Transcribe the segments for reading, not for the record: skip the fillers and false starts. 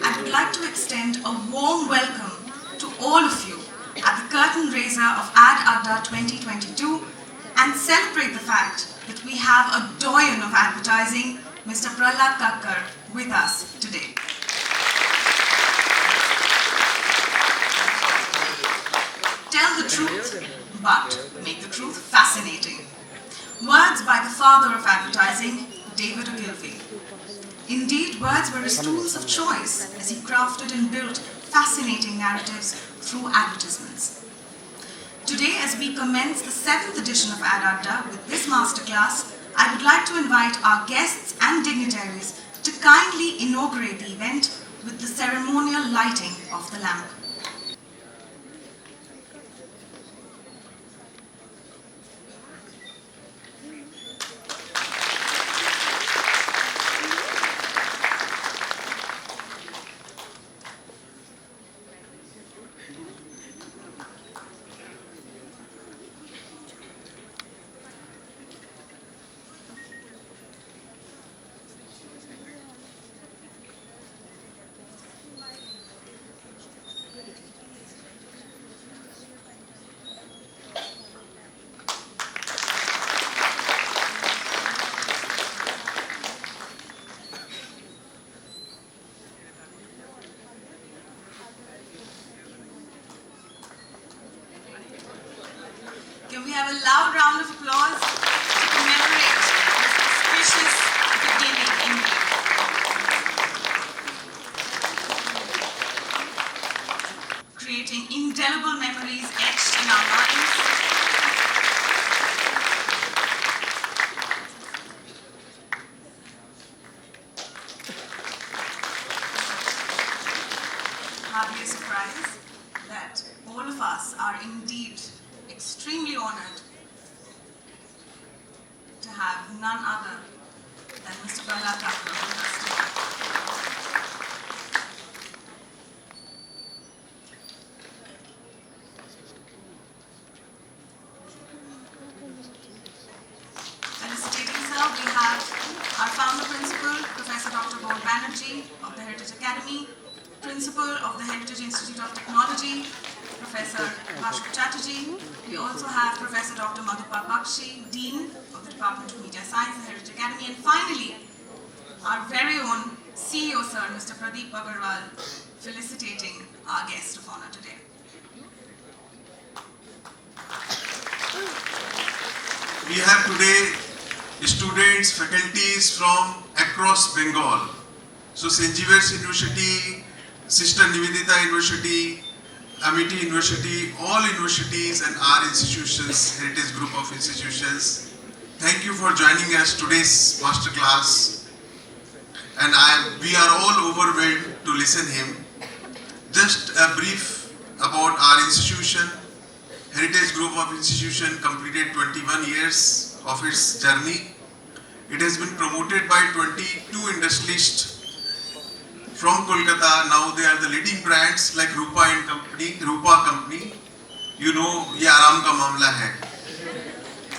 I would like to extend a warm welcome to all of you at the curtain raiser of AD ADDA 2022 and celebrate the fact that we have a doyen of advertising, Mr. Prahlad Kakkar, with us today. Tell the truth, but make the truth fascinating. Words by the father of advertising, David Ogilvy. Indeed, words were his tools of choice as he crafted and built fascinating narratives through advertisements. Today, as we commence the 7th edition of AD ADDA with this masterclass, I would like to invite our guests and dignitaries to kindly inaugurate the event with the ceremonial lighting of the lamp. Can we have a loud round of applause to commemorate this auspicious beginning indeed? Creating indelible memories etched in our minds. Hardly a surprise that all of us are indeed extremely honored to have none other than Mr. Prahlad Kakkar with us today. Felicitating sir, we have our founder principal, Professor Dr. Banerjee of the Heritage Academy, Principal of the Heritage Institute of Technology, Professor Bhashkar Chatterjee. We also have Professor Dr. Madhupal Bakshi, Dean of the Department of Media Science and Heritage Academy. And finally, our very own CEO sir, Mr. Pradeep Agarwal, felicitating our guest of honor today. We have today students, faculties from across Bengal. So St. Xavier's University, Sister Nivedita University, Amity University, all universities and our institutions, heritage group of institutions. Thank you for joining us today's masterclass. And we are all overwhelmed to listen him. Just a brief about our institution. Heritage group of institution completed 21 years of its journey. It has been promoted by 22 industrialists from Kolkata. Now they are the leading brands like Rupa Company. You know, ye aaram ka mamla hai.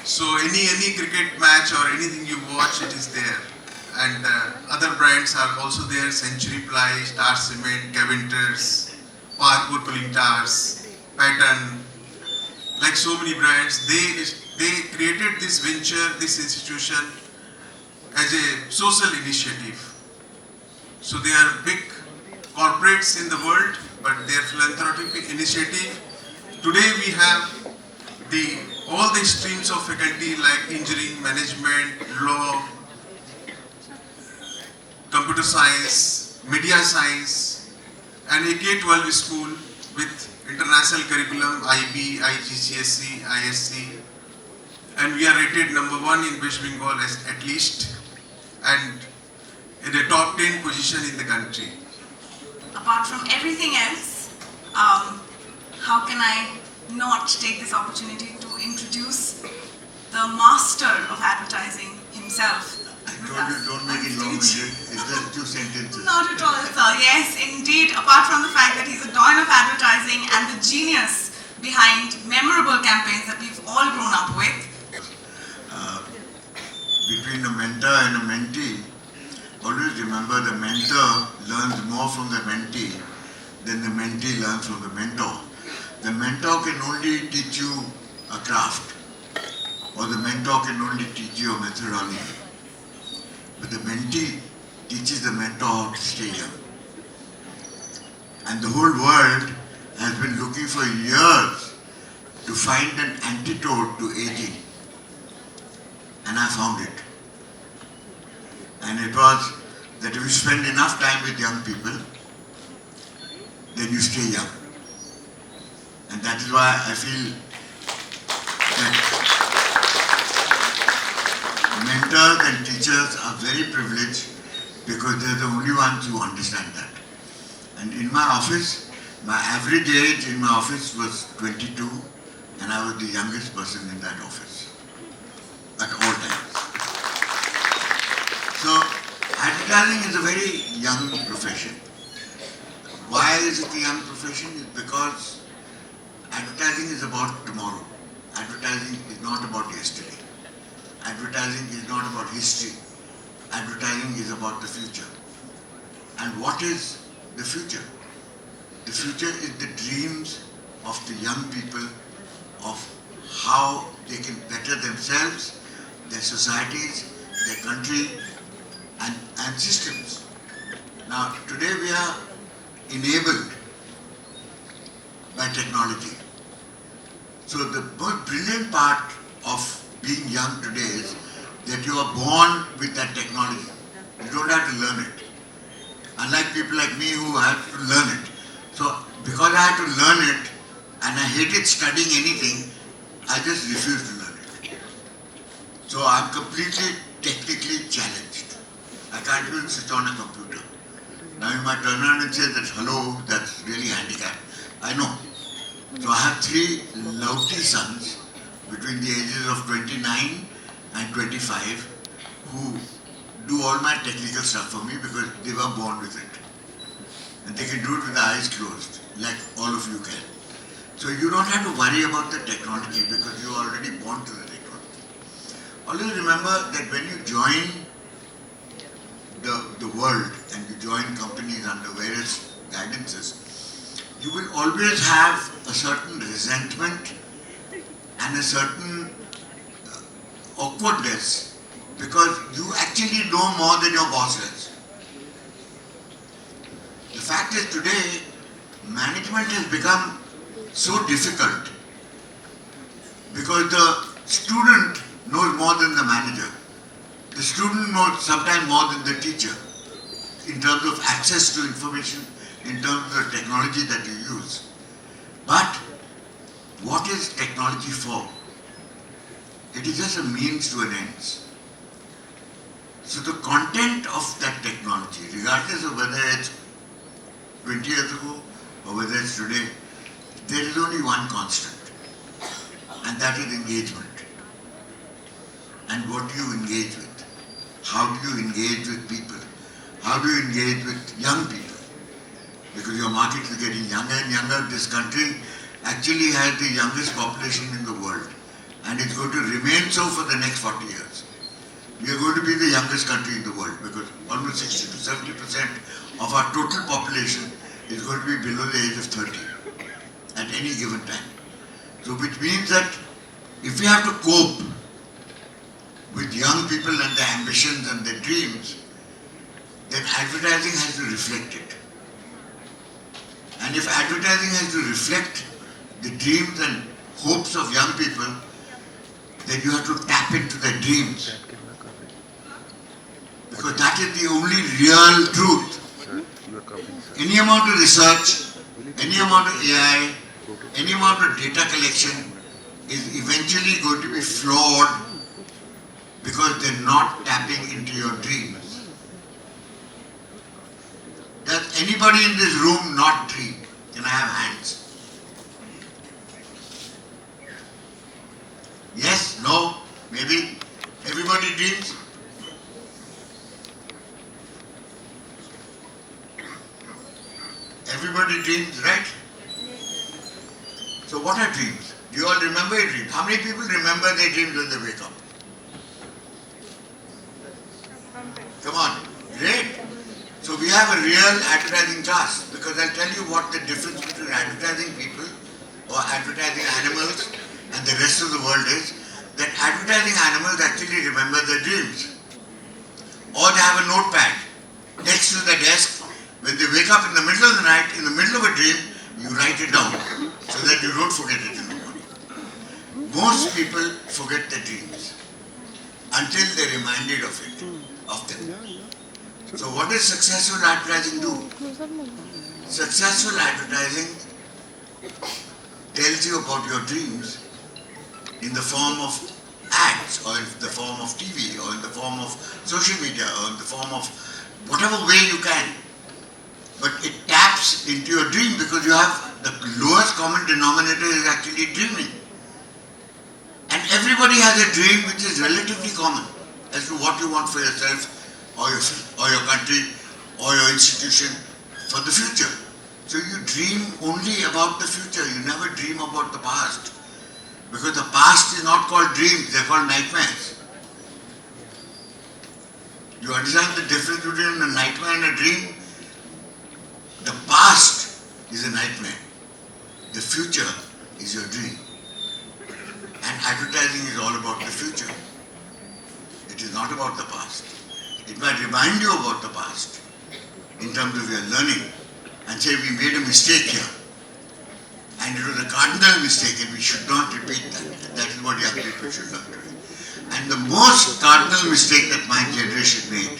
So any cricket match or anything you watch, it is there. And other brands are also there: Century Ply, Star Cement, Caventers, Parkour Pulling Tars, Pattern. Like so many brands, they created this venture, this institution as a social initiative. So they are big corporates in the world, but their philanthropic initiative. Today we have all the streams of faculty like engineering, management, law, computer science, media science, and a K-12 school with international curriculum, IB, IGCSE, ISC, and we are rated #1 in West Bengal at least, and in a top 10 position in the country. Apart from everything else, how can I not take this opportunity to introduce the master of advertising himself? Don't make it long, it's just 2 sentences. Not at all, sir. Yes, indeed. Apart from the fact that he's a doyen of advertising and the genius behind memorable campaigns that we've all grown up with. between a mentor and a mentee, always remember the mentor learns more from the mentee than the mentee learns from the mentor. The mentor can only teach you a craft, or the mentor can only teach you a methodology. But the mentee teaches the mentor how to stay young. And the whole world has been looking for years to find an antidote to aging. And I found it. And it was that if you spend enough time with young people, then you stay young. And that is why I feel that mentors and teachers are very privileged because they're the only ones who understand that. And in my office, my average age in my office was 22, and I was the youngest person in that office at all times. So advertising is a very young profession. Why is it a young profession? It's because advertising is about tomorrow. Advertising is not about yesterday. Advertising is not about history. Advertising is about the future. And what is the future? The future is the dreams of the young people of how they can better themselves, their societies, their country, and systems. Now, today we are enabled by technology. So the most brilliant part of being young today is that you are born with that technology. You don't have to learn it. Unlike people like me who have to learn it. So because I had to learn it and I hated studying anything, I just refused to learn it. So I'm completely technically challenged. I can't even sit on a computer. Now you might turn around and say that, hello, that's really handicapped. I know. So I have 3 louty sons between the ages of 29 and 25 who do all my technical stuff for me because they were born with it. And they can do it with the eyes closed, like all of you can. So you don't have to worry about the technology because you're already born to the technology. Always remember that when you join the world and you join companies under various guidances, you will always have a certain resentment and a certain awkwardness because you actually know more than your boss does. The fact is today, management has become so difficult because the student knows more than the manager. The student knows sometimes more than the teacher in terms of access to information, in terms of the technology that you use. But what is technology for? It is just a means to an end. So the content of that technology, regardless of whether it's 20 years ago or whether it's today, there is only one constant, and that is engagement. And what do you engage with? How do you engage with people? How do you engage with young people? Because your market is getting younger and younger. This country actually has the youngest population in the world, and it's going to remain so for the next 40 years. We are going to be the youngest country in the world because almost 60 to 70% of our total population is going to be below the age of 30 at any given time. So which means that if we have to cope with young people and their ambitions and their dreams, then advertising has to reflect it. And if advertising has to reflect the dreams and hopes of young people, then you have to tap into their dreams. Because that is the only real truth. Any amount of research, any amount of AI, any amount of data collection is eventually going to be flawed because they're not tapping into your dreams. Does anybody in this room not dream? Can I have hands? Yes? No? Maybe? Everybody dreams? Everybody dreams, right? So what are dreams? Do you all remember your dreams? How many people remember their dreams when they wake up? have a real advertising class, because I'll tell you what the difference between advertising people or advertising animals and the rest of the world is, that advertising animals actually remember their dreams. Or they have a notepad next to the desk. When they wake up in the middle of the night, in the middle of a dream, you write it down so that you don't forget it in the morning. Most people forget their dreams until they're reminded of it, of them. So what does successful advertising do? Successful advertising tells you about your dreams in the form of ads, or in the form of TV, or in the form of social media, or in the form of whatever way you can. But it taps into your dream, because you have the lowest common denominator is actually dreaming. And everybody has a dream which is relatively common as to what you want for yourself, or your country, or your institution for the future. So you dream only about the future, you never dream about the past. Because the past is not called dreams, they're called nightmares. You understand the difference between a nightmare and a dream? The past is a nightmare. The future is your dream. And advertising is all about the future. It is not about the past. It might remind you about the past in terms of your learning and say we made a mistake here. And it was a cardinal mistake and we should not repeat that. That is what young people should learn to do. And the most cardinal mistake that my generation made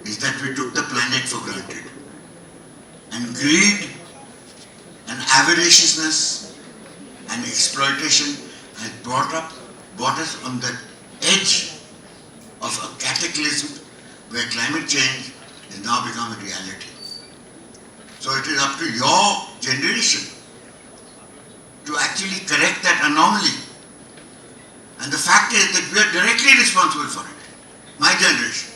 is that we took the planet for granted. And greed and avariciousness and exploitation has brought us on the edge of a cataclysm where climate change has now become a reality. So it is up to your generation to actually correct that anomaly. And the fact is that we are directly responsible for it. My generation.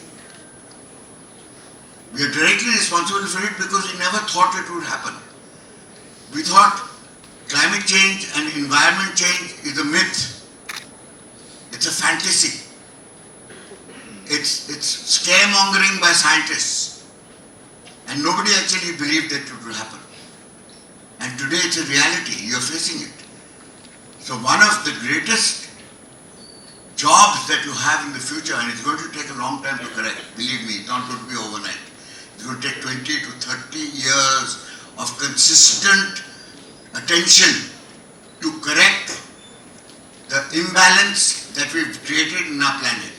We are directly responsible for it because we never thought it would happen. We thought climate change and environment change is a myth. It's a fantasy. It's scaremongering by scientists. And nobody actually believed that it would happen. And today it's a reality, you're facing it. So one of the greatest jobs that you have in the future, and it's going to take a long time to correct, believe me, it's not going to be overnight. It's going to take 20 to 30 years of consistent attention to correct the imbalance that we've created in our planet.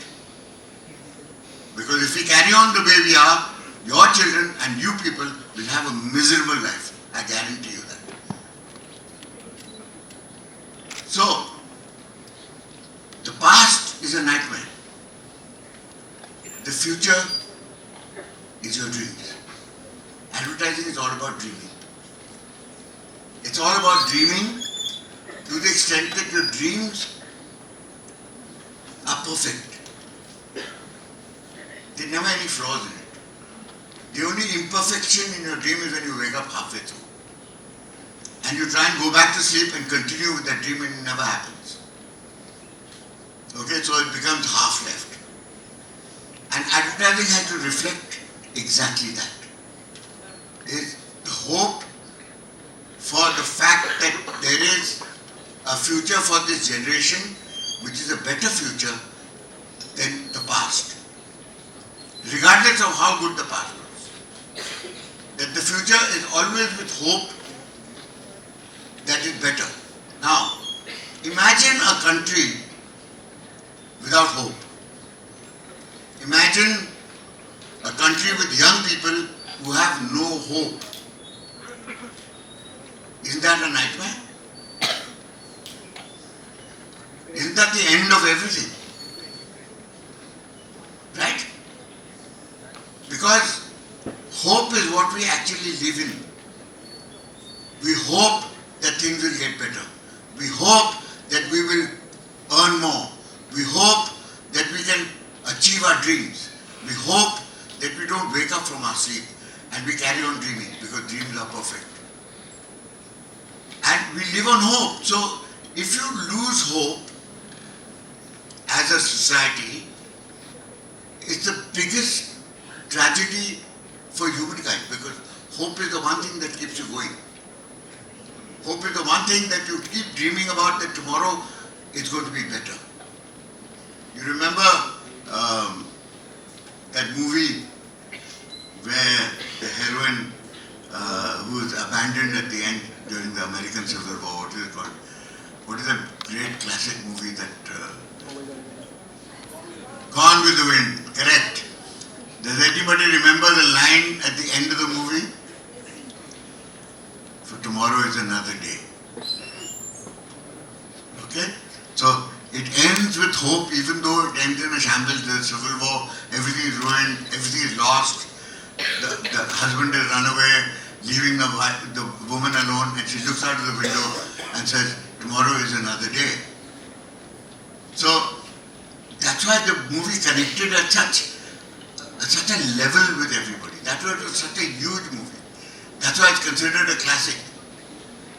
Because if we carry on the way we are, your children and you people will have a miserable life. I guarantee you that. So, the past is a nightmare. The future is your dreams. Advertising is all about dreaming. It's all about dreaming to the extent that your dreams are perfect. There are never any flaws in it. The only imperfection in your dream is when you wake up halfway through. And you try and go back to sleep and continue with that dream and it never happens. Okay, so it becomes half left. And advertising has to reflect exactly that. Is the hope for the fact that there is a future for this generation which is a better future than the past. Regardless of how good the past was. That the future is always with hope that is better. Now, imagine a country without hope. Imagine a country with young people who have no hope. Isn't that a nightmare? Isn't that the end of everything? Right? Because hope is what we actually live in. We hope that things will get better. We hope that we will earn more. We hope that we can achieve our dreams. We hope that we don't wake up from our sleep and we carry on dreaming because dreams are perfect. And we live on hope. So if you lose hope as a society, it's the biggest tragedy for humankind, because hope is the one thing that keeps you going. Hope is the one thing that you keep dreaming about, that tomorrow is going to be better. You remember that movie where the heroine who was abandoned at the end during the American Civil War, what is it called? What is that great classic movie that... Gone with the Wind, correct. Does anybody remember the line at the end of the movie? For tomorrow is another day. Okay? So it ends with hope, even though it ends in a shambles, the civil war, everything is ruined, everything is lost. The husband has run away, leaving the woman alone, and she looks out of the window and says, tomorrow is another day. So that's why the movie connected at such a level with everybody. That's why it was such a huge movie. That's why it's considered a classic.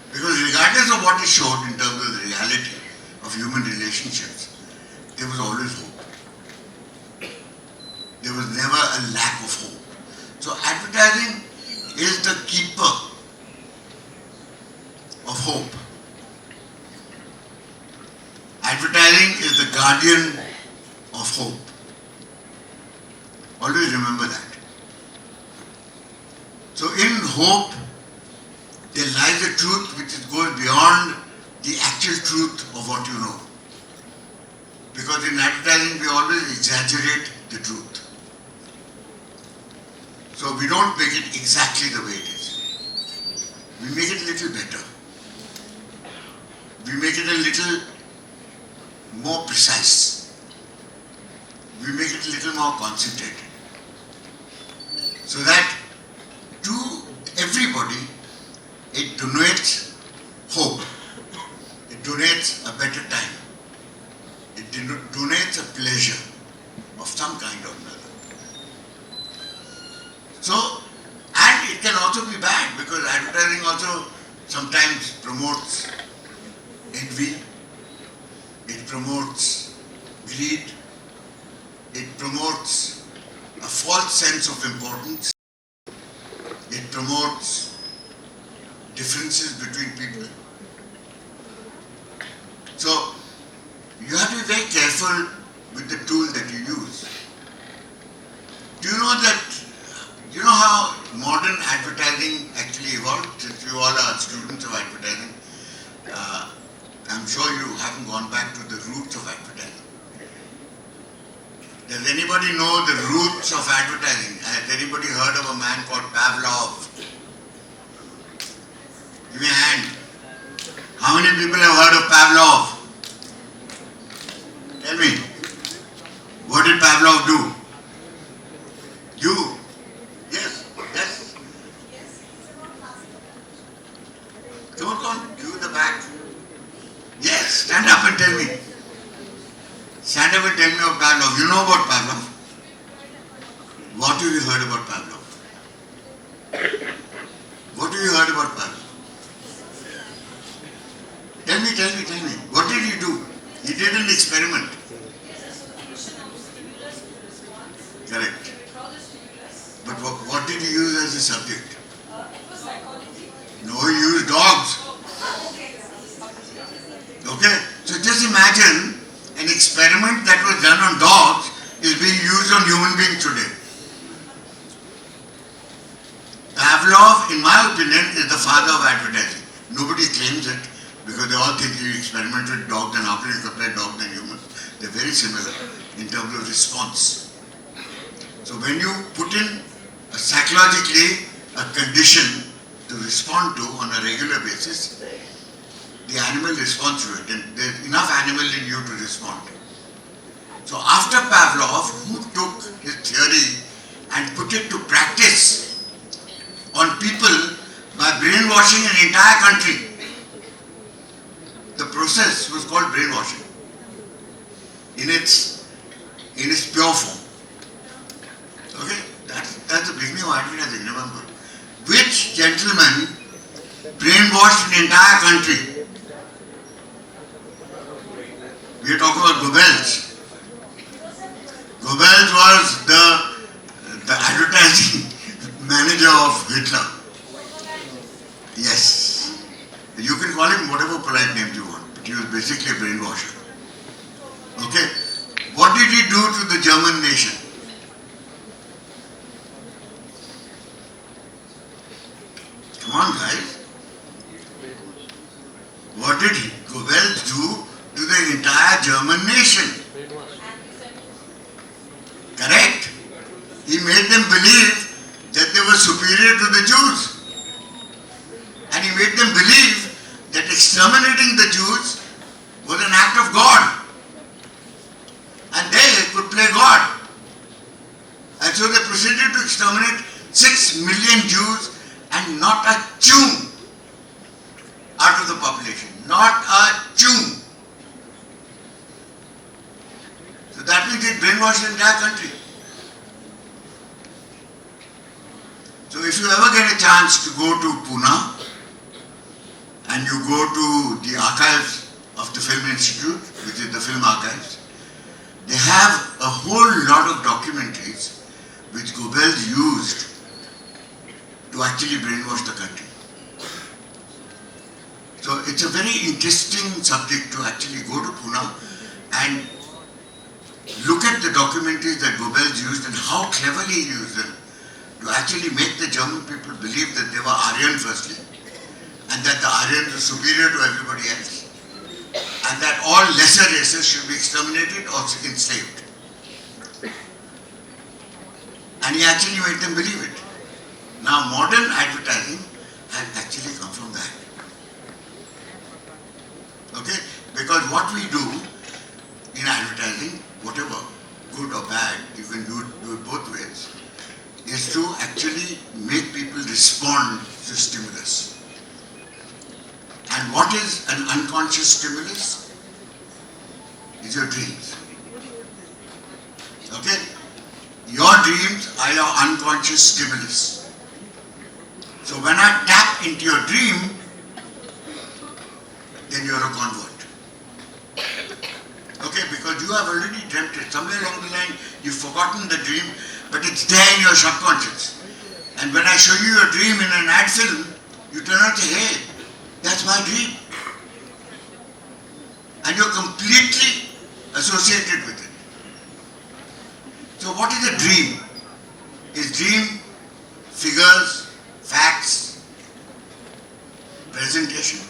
Because regardless of what it showed in terms of the reality of human relationships, there was always hope. There was never a lack of hope. So advertising is the keeper of hope. Advertising is the guardian of hope. Always remember that. So in hope, there lies a truth which goes beyond the actual truth of what you know. Because in advertising, we always exaggerate the truth. So we don't make it exactly the way it is. We make it a little better. We make it a little more precise. We make it a little more concentrated. So that to everybody, it donates hope. It donates a better time. It donates a pleasure of some kind or another. So, and it can also be bad, because advertising also sometimes promotes envy, it promotes greed, it promotes a false sense of importance, it promotes differences between people. So, you have to be very careful with the tool that you use. Do you know that, you know how modern advertising actually evolved? Since you all are students of advertising, I'm sure you haven't gone back to the roots of advertising. Does anybody know the roots of advertising? Has anybody heard of a man called Pavlov? Give me a hand. How many people have heard of Pavlov? Tell me. What did Pavlov do? You? Yes? Yes? Come on, you in the back. Yes, stand up and tell me. Stand up and tell me of Pavlov. You know about Pavlov? What have you heard about Pavlov? What have you heard about Pavlov? Tell me. What did he do? He did an experiment. Correct. But what did he use as a subject? No, he used dogs. Okay? So just imagine an experiment that was done on dogs is being used on human beings today. Pavlov, in my opinion, is the father of advertising. Nobody claims it because they all think you experiment with dogs, and after you compare dogs and humans, they're very similar in terms of response. So when you put in psychologically a condition to respond to on a regular basis, the animal responds to it, and there's enough animal in you to respond. So after Pavlov, who took his theory and put it to practice on people by brainwashing an entire country. The process was called brainwashing in its pure form. Okay, that's the beginning of advertising, remember. Which gentleman brainwashed an entire country? We are talking about Goebbels. Goebbels was the advertising manager of Hitler. Yes. You can call him whatever polite names you want, but he was basically a brainwasher. Okay? What did he do to the German nation? Come on, guys. What did Goebbels do to the entire German nation? Correct? He made them believe that they were superior to the Jews. And he made them believe that exterminating the Jews was an act of God. And they could play God. And so they proceeded to exterminate 6 million Jews and not a Jew out of the population. Not a Jew. So that means it brainwashed the entire country. So if you ever get a chance to go to Pune and you go to the archives of the Film Institute, which is the Film Archives, they have a whole lot of documentaries which Goebbels used to actually brainwash the country. So it's a very interesting subject to actually go to Pune and look at the documentaries that Goebbels used and how cleverly he used them to actually make the German people believe that they were Aryan firstly, and that the Aryans were superior to everybody else, and that all lesser races should be exterminated or enslaved. And he actually made them believe it. Now modern advertising has actually come from that. Okay? Because what we do in advertising, whatever, good or bad, you can do it both ways, is to actually make people respond to stimulus. And what is an unconscious stimulus? Is your dreams. Okay? Your dreams are your unconscious stimulus. So when I tap into your dream, then you're a convert. Okay, because you have already dreamt it. Somewhere along the line, you've forgotten the dream, but it's there in your subconscious. And when I show you your dream in an ad film, you turn around and say, hey, that's my dream. And you're completely associated with it. So what is a dream? Is dream figures, facts, presentation?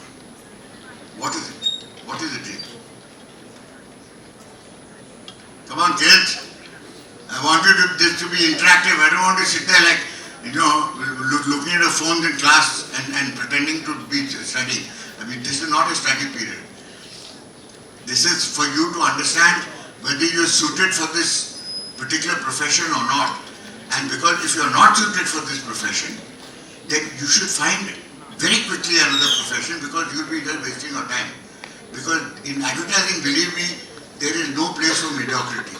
What is it? What is a dream? Come on, kids. I wanted this to be interactive. I don't want to sit there like, looking at a phone in class and pretending to be studying. I mean, this is not a study period. This is for you to understand whether you're suited for this particular profession or not. And because if you're not suited for this profession, then you should find very quickly another profession, because you'll be just wasting your time. Because in advertising, believe me, there is no place for mediocrity.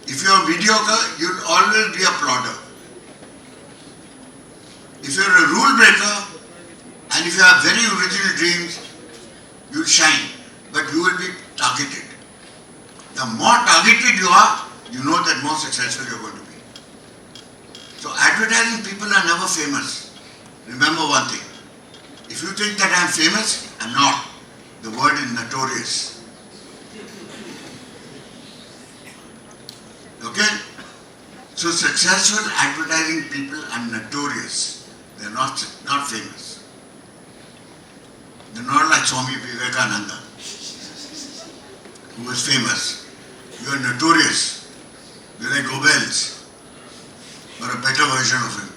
If you're mediocre, you'll always be a plodder. If you're a rule breaker, and if you have very original dreams, you'll shine, but you will be targeted. The more targeted you are, you know that more successful you're going to be. So advertising people are never famous. Remember one thing. If you think that I'm famous, I'm not. The word is notorious. Okay? So successful advertising people are notorious. They're not famous. They're not like Swami Vivekananda, who was famous. You are notorious. You're like Goebbels, or a better version of him.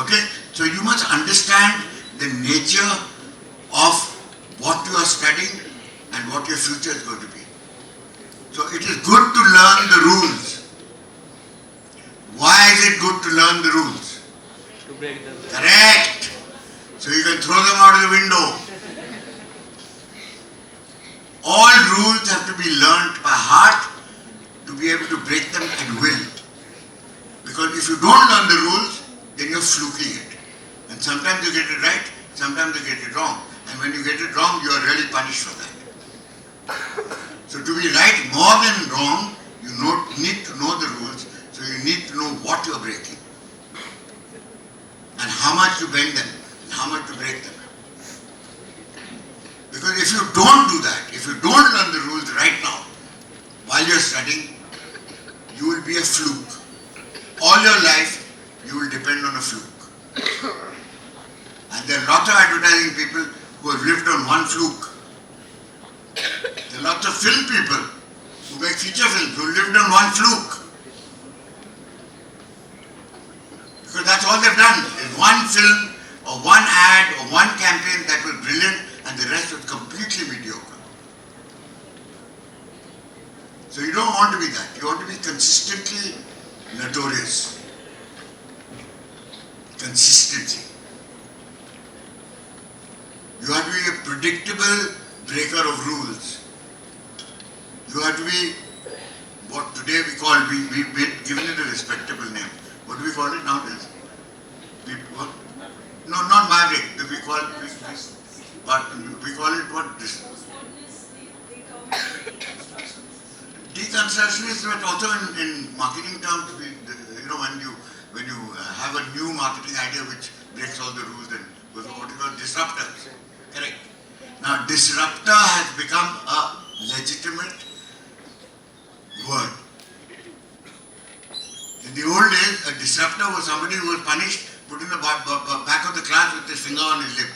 Okay? So you must understand the nature of what you are studying and what your future is going to be. So it is good to learn the rules. Why is it good to learn the rules? To break them. Correct. So you can throw them out of the window. All rules have to be learnt by heart to be able to break them at will. Because if you don't learn the rules, then you're fluking it. And sometimes you get it right, sometimes you get it wrong. And when you get it wrong, you are really punished for that. So to be right more than wrong, you need to know the rules, so you need to know what you are breaking and how much to bend them and how much to break them. Because if you don't do that, if you don't learn the rules right now, while you're studying, you will be a fluke. All your life, you will depend on a fluke. And there are lots of advertising people who have lived on one fluke. There are lots of film people who make feature films who lived on one fluke. Because that's all they've done, is one film or one ad or one campaign that was brilliant and the rest was completely mediocre. So you don't want to be that. You want to be consistently notorious. Consistency. You have to be a predictable breaker of rules. You have to be what today we call, we've given it a respectable name. What do we call it nowadays? What? No, not maverick. We call it, we call it what? This. Deconstructionist, but also in marketing terms, when you have a new marketing idea which breaks all the rules and goes what you call disruptors. Correct. Now, disruptor has become a legitimate word. In the old days, a disruptor was somebody who was punished, put in the back of the class with his finger on his lip.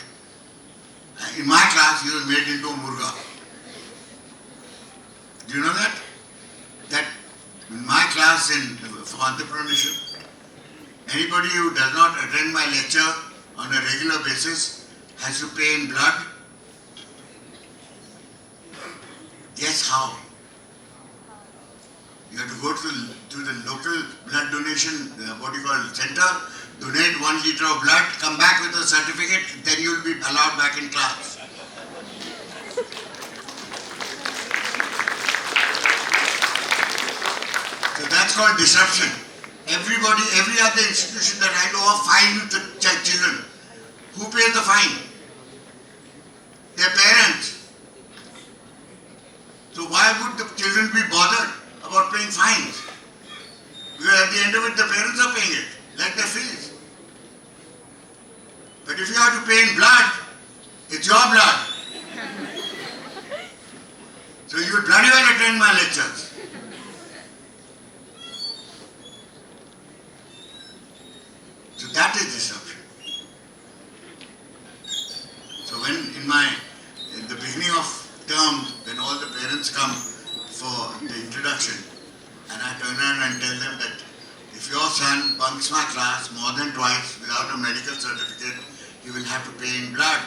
In my class, he was made into a murga. Do you know that? That in my class for entrepreneurship, anybody who does not attend my lecture on a regular basis has to pay in blood. Guess how? You have to go to the local blood donation, center, donate 1 liter of blood, come back with a certificate, then you will be allowed back in class. So that's called disruption. Every other institution that I know of fine the children. Who pays the fine? Their parents. So why would the children be bothered about paying fines? Because at the end of it, the parents are paying it, like their fees. But if you have to pay in blood, it's your blood. So you would bloody well attend my lectures. So that is disruption. So when in the beginning of term, when all the parents come for the introduction, and I turn around and tell them that if your son bunks my class more than twice without a medical certificate, he will have to pay in blood.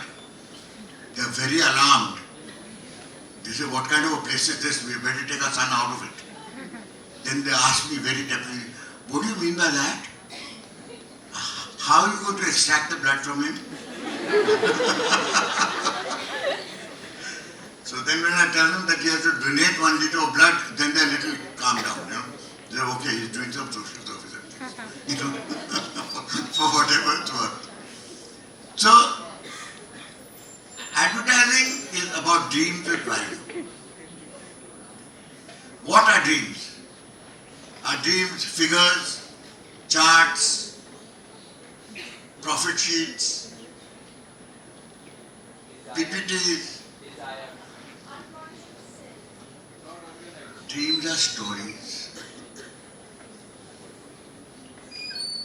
They are very alarmed. They say, what kind of a place is this? We better take our son out of it. Then they ask me very definitely, what do you mean by that? How are you going to extract the blood from him? So then when I tell them that he has to donate 1 liter of blood, then they're a little calm down, They're okay, he's doing some social service at least, for whatever it's worth. So, advertising is about dreams with value. What are dreams? Are dreams figures, charts, profit sheets, PPTs? Dreams are stories.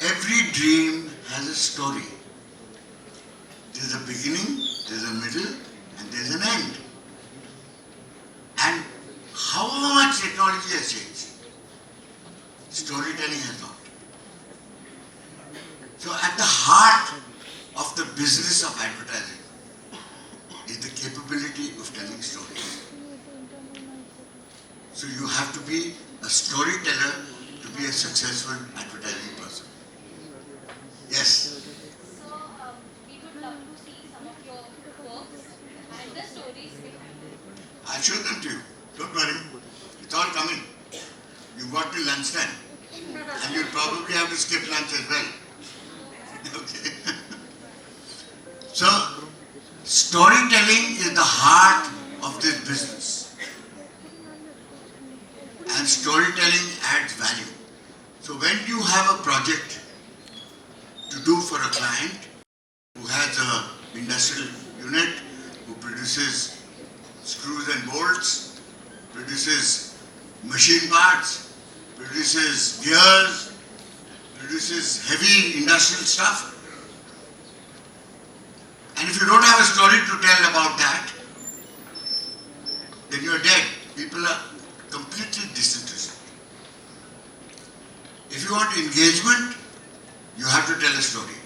Every dream has a story. There's a beginning, there's a middle, and there's an end. And however much technology has changed, storytelling has not. So at the heart of the business of advertising is the capability of telling stories. So you have to be a storyteller to be a successful advertising person. Yes? So, we would love to see some of your works and the stories behind it. I'll show them to you. Don't worry. It's all coming. You've got till lunchtime. And you'll probably have to skip lunch as well. Okay. So, storytelling is the heart of this business. and storytelling adds value. So when you have a project to do for a client who has an industrial unit, who produces screws and bolts, produces machine parts, produces gears, produces heavy industrial stuff, and if you don't have a story to tell about that, then you are dead. People are completely disinterested. If you want engagement, you have to tell a story.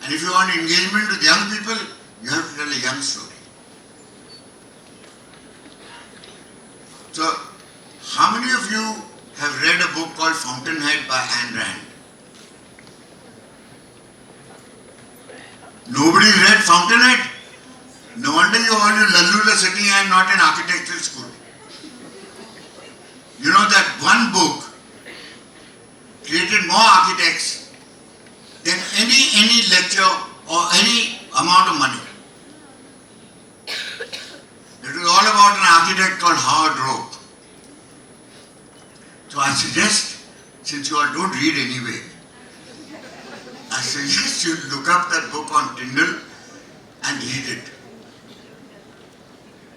And if you want engagement with young people, you have to tell a young story. So, how many of you have read a book called Fountainhead by Ayn Rand? Nobody read Fountainhead? No wonder you all you lallus are sitting and not in architectural school. You know that one book created more architects than any lecture or any amount of money. It was all about an architect called Howard Rope. So I suggest, since you all don't read anyway, I suggest you look up that book on Kindle and read it.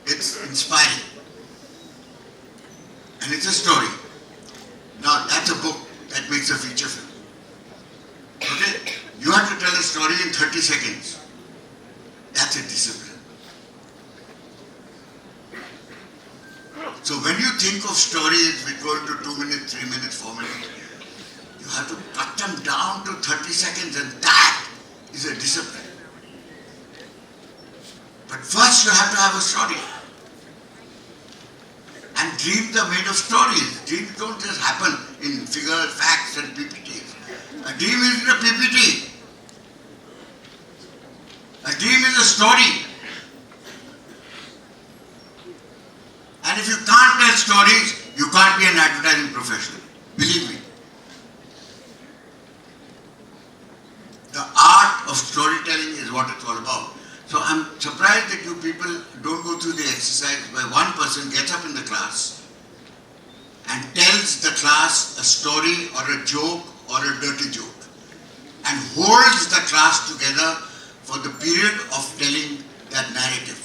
It's inspiring. And it's a story. Now that's a book that makes a feature film. Okay? You have to tell a story in 30 seconds. That's a discipline. So when you think of stories which go into 2 minutes, 3 minutes, 4 minutes, you have to cut them down to 30 seconds, and that is a discipline. But first you have to have a story. And dreams are made of stories. Dreams don't just happen in figures, facts and PPTs. A dream isn't a PPT. A dream is a story. And if you can't tell stories, you can't be an advertising professional. Believe me. The art of storytelling is what it's all about. So I'm surprised that you people don't go through the exercise where one person gets up in the class and tells the class a story or a joke or a dirty joke and holds the class together for the period of telling that narrative.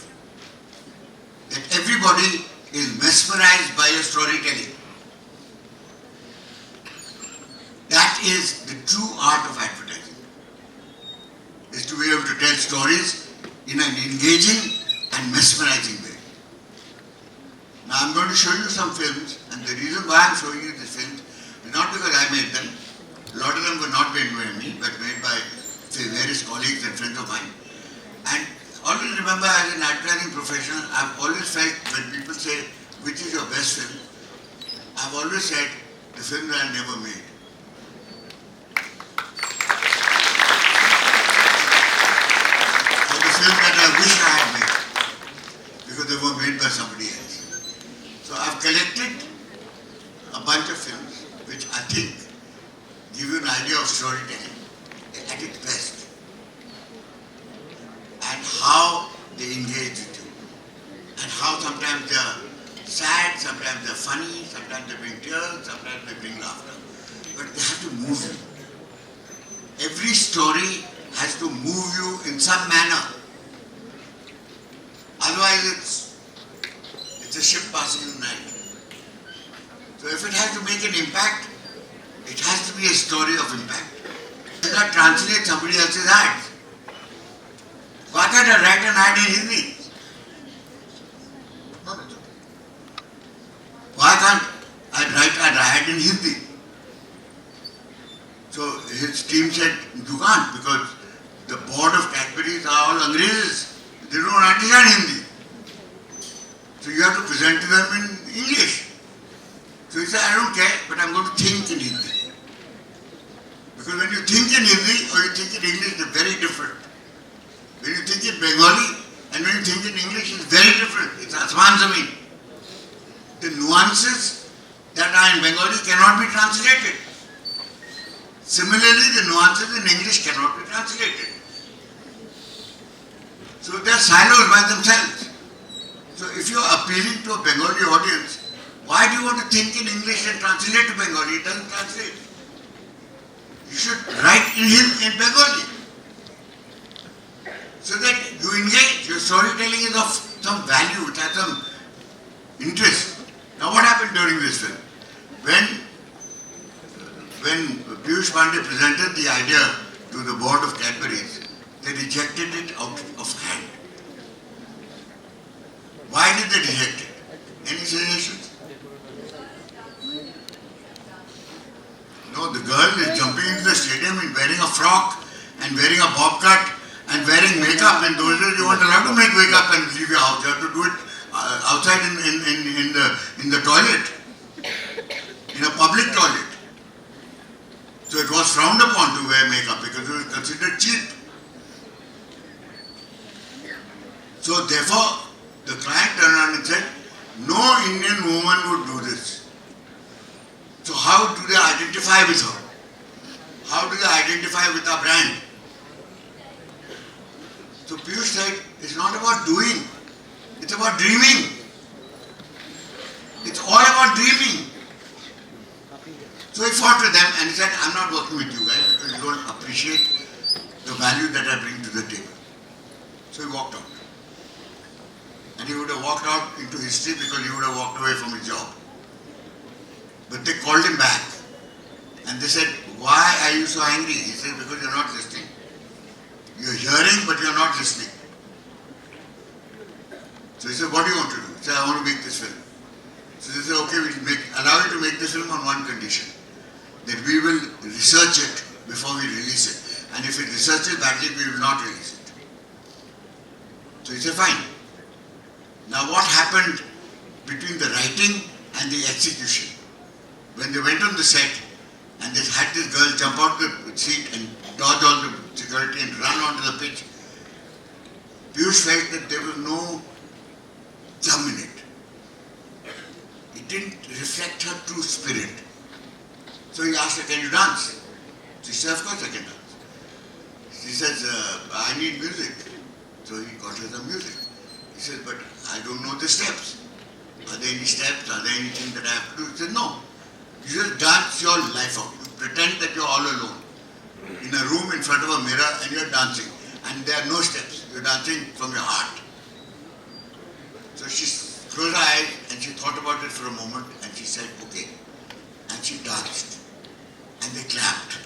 That everybody is mesmerized by your storytelling. That is the true art of advertising. Is to be able to tell stories in an engaging and mesmerizing way. Now I'm going to show you some films, and the reason why I'm showing you these films is not because I made them. A lot of them were not made by me, but made by, say, various colleagues and friends of mine. And always remember, as an advertising professional, I've always felt when people say, which is your best film, I've always said, the film that I never made. Film that I wish I had made, because they were made by somebody else. So I've collected a bunch of films which I think give you an idea of storytelling at its best and how they engage with you and how sometimes they're sad, sometimes they're funny, sometimes they bring tears, sometimes they bring laughter, but they have to move you. Every story has to move you in some manner. Otherwise, it's a ship passing in the night. So if it has to make an impact, it has to be a story of impact. You cannot translate somebody else's ads. Why can't I write an ad in Hindi? No, it's okay. Why can't I write an ad in Hindi? So his team said, you can't, because the board of Cadbury's are all Angrezes. They don't understand Hindi. So you have to present to them in English. So he said, I don't care, but I'm going to think in Hindi. Because when you think in Hindi or you think in English, they're very different. When you think in Bengali and when you think in English, it's very different. It's Asman Zameen. The nuances that are in Bengali cannot be translated. Similarly, the nuances in English cannot be translated. So they are silos by themselves. So if you are appealing to a Bengali audience, Why do you want to think in English and translate to Bengali? It doesn't translate. You should write in Bengali. So that you engage, your storytelling is of some value, it has some interest. Now what happened during this film? When Piyush Pandey presented the idea to the board of Cadbury's, they rejected it out of hand. Why did they reject it? Any suggestions? No, the girl is jumping into the stadium and wearing a frock and wearing a bob cut and wearing makeup. And those days you weren't allowed to make makeup and leave your house. You have to do it outside in the toilet, in a public toilet. So it was frowned upon to wear makeup because it was considered cheap. So therefore, the client turned around and said, no Indian woman would do this. So how do they identify with her? How do they identify with our brand? So Piyush said, it's not about doing, it's about dreaming. It's all about dreaming. So he fought with them and he said, I'm not working with you guys because you don't appreciate the value that I bring to the table. So he walked out. And he would have walked out into history because he would have walked away from his job. But they called him back and they said, why are you so angry? He said, because you're not listening. You're hearing but you're not listening. So he said, what do you want to do? He said, I want to make this film. So they said, okay, we'll allow you to make this film on one condition. That we will research it before we release it. And if it researches badly, we will not release it. So he said, fine. Now what happened between the writing and the execution? When they went on the set and they had this girl jump out the seat and dodge all the security and run onto the pitch, Piyush felt that there was no charm in it. It didn't reflect her true spirit. So he asked her, can you dance? She said, of course I can dance. She says, I need music. So he got her some music. He said, but I don't know the steps. Are there any steps? Are there anything that I have to do? He said, no. You just dance your life out. You pretend that you're all alone in a room in front of a mirror and you're dancing. And there are no steps. You're dancing from your heart. So she closed her eyes and she thought about it for a moment and she said, okay. And she danced. And they clapped.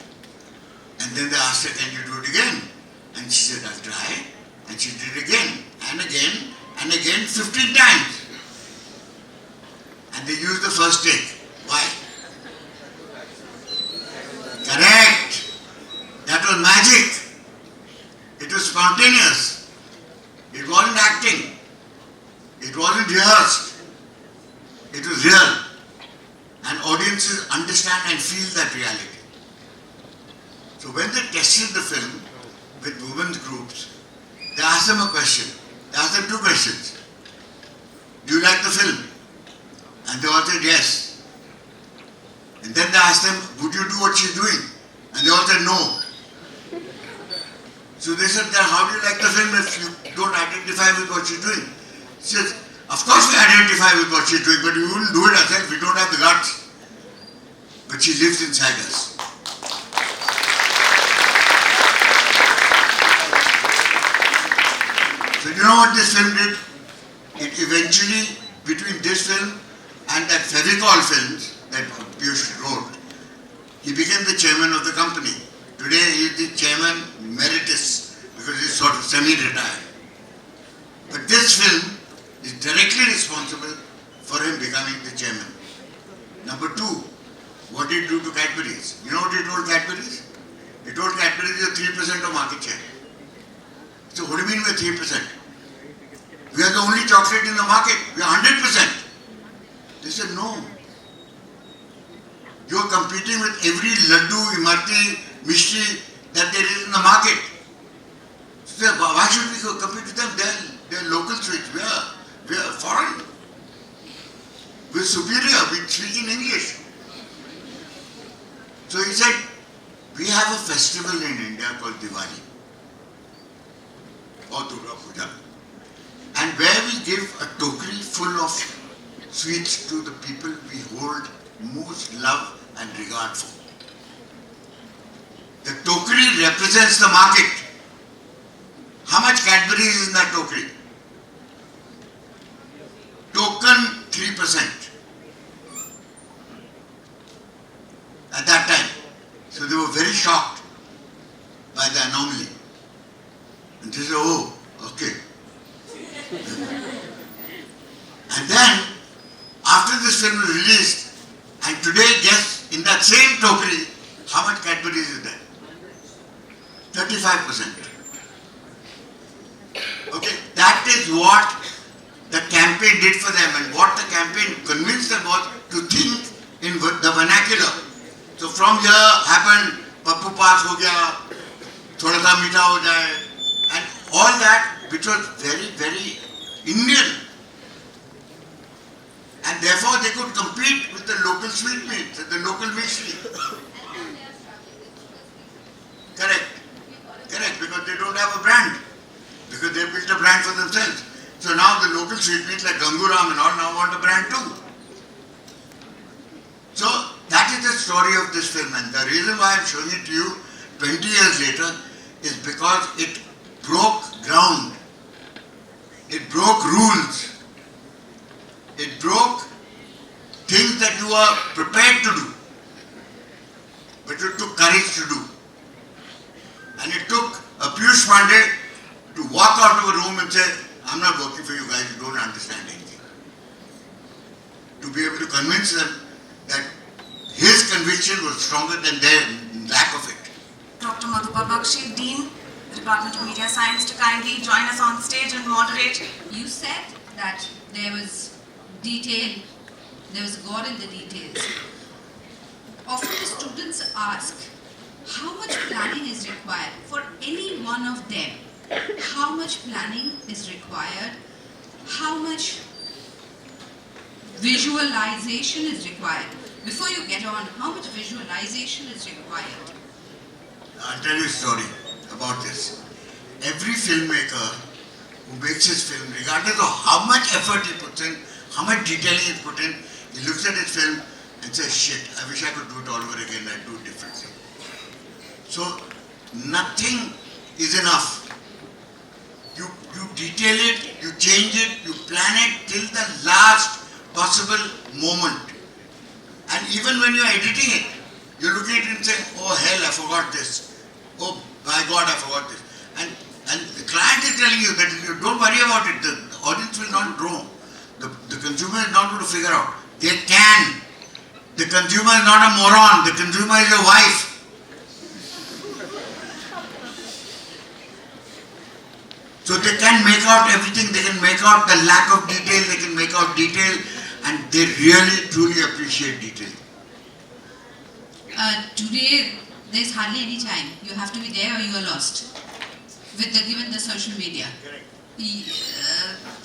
And then they asked her, can you do it again? And she said, I'll try. And she did it again and again and again 15 times. And they used the first take. Why? Correct. That was magic. It was spontaneous. It wasn't acting. It wasn't rehearsed. It was real. And audiences understand and feel that reality. So when they tested the film with women's groups, they asked them a question. They asked them two questions. Do you like the film? And they all said yes. And then they asked them, would you do what she's doing? And they all said no. So they said, then how do you like the film if you don't identify with what she's doing? She says, of course we identify with what she's doing, but we wouldn't do it ourselves. We don't have the guts. But she lives inside us. So you know what this film did? It eventually, between this film and that Fevicol films that Piyush wrote, he became the chairman of the company. Today he is the chairman emeritus because he's sort of semi-retired. But this film is directly responsible for him becoming the chairman. Number two, what did he do to Cadbury's? You know what he told Cadbury's? He told Cadbury's you have 3% of market share. So what do you mean we're 3%? We are the only chocolate in the market. We are 100%. They said no. You are competing with every laddu, imarti, mishti that there is in the market. So why should we go compete with them? They are local sweets. We are foreign. We are superior. We speak in English. So he said, we have a festival in India called Diwali or Durga Puja, and where we give a tokri full of sweets to the people we hold most love and regard for. The tokery represents the market. How much Cadbury is in that tokery? Token 3% at that time. So they were very shocked by the anomaly. And they said, oh, okay. And then, after this film was released, and today guess in that same tokery, how much Cadbury is there? 35%. Okay, that is what the campaign did for them, and what the campaign convinced them was to think in the vernacular. So from here happened, Pappu pass ho gaya, thoda sa meetha ho jaye, and all that which was very, very Indian. And therefore they could compete with the local sweetmeats, the local mystery. Correct. Correct, because they don't have a brand. Because they built a brand for themselves. So now the local sweetmeats like Ganguram and all now want a brand too. So that is the story of this film, and the reason why I am showing it to you 20 years later is because it broke ground. It broke rules. It broke things that you are prepared to do, but it took courage to do. And it took a Piyush Pandey to walk out of a room and say, I'm not working for you guys, you don't understand anything. To be able to convince them that his conviction was stronger than their lack of it. Dr. Madhupal Bakshi, Dean, Department of Media Science, to kindly join us on stage and moderate. You said that there was detail, there was God in the details. Often the students ask, how much planning is required for any one of them? How much planning is required? How much visualization is required? Before you get on, how much visualization is required? I'll tell you a story about this. Every filmmaker who makes his film, regardless of how much effort he puts in, how much detailing he puts in, he looks at his film and says, shit, I wish I could do it all over again, I'd do it differently. So, nothing is enough. You detail it, you change it, you plan it till the last possible moment. And even when you are editing it, you look at it and say, oh hell, I forgot this. Oh my God, I forgot this. And the client is telling you that you don't worry about it, the audience will not grow. The consumer is not going to figure out. They can. The consumer is not a moron, the consumer is your wife. So they can make out everything, they can make out the lack of detail, they can make out detail, and they really truly appreciate detail. Today, there's hardly any time. You have to be there or you are lost. Given the social media.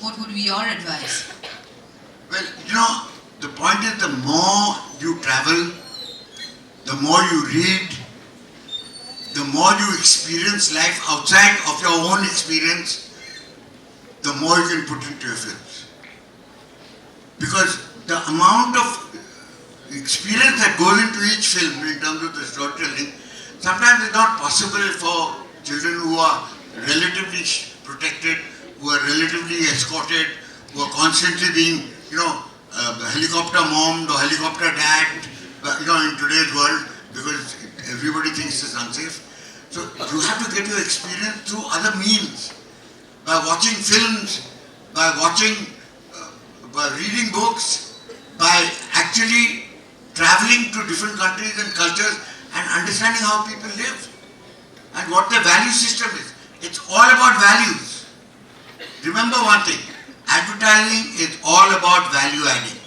What would be your advice? Well, you know, the point is the more you travel, the more you read, the more you experience life outside of your own experience, the more you can put into your films. Because the amount of experience that goes into each film in terms of the storytelling, sometimes it's not possible for children who are relatively protected, who are relatively escorted, who are constantly being, helicopter mommed or helicopter dadded, in today's world, because everybody thinks it's unsafe. So you have to get your experience through other means, by watching films, by reading books, by actually traveling to different countries and cultures and understanding how people live and what their value system is. It's all about values. Remember one thing, advertising is all about value adding.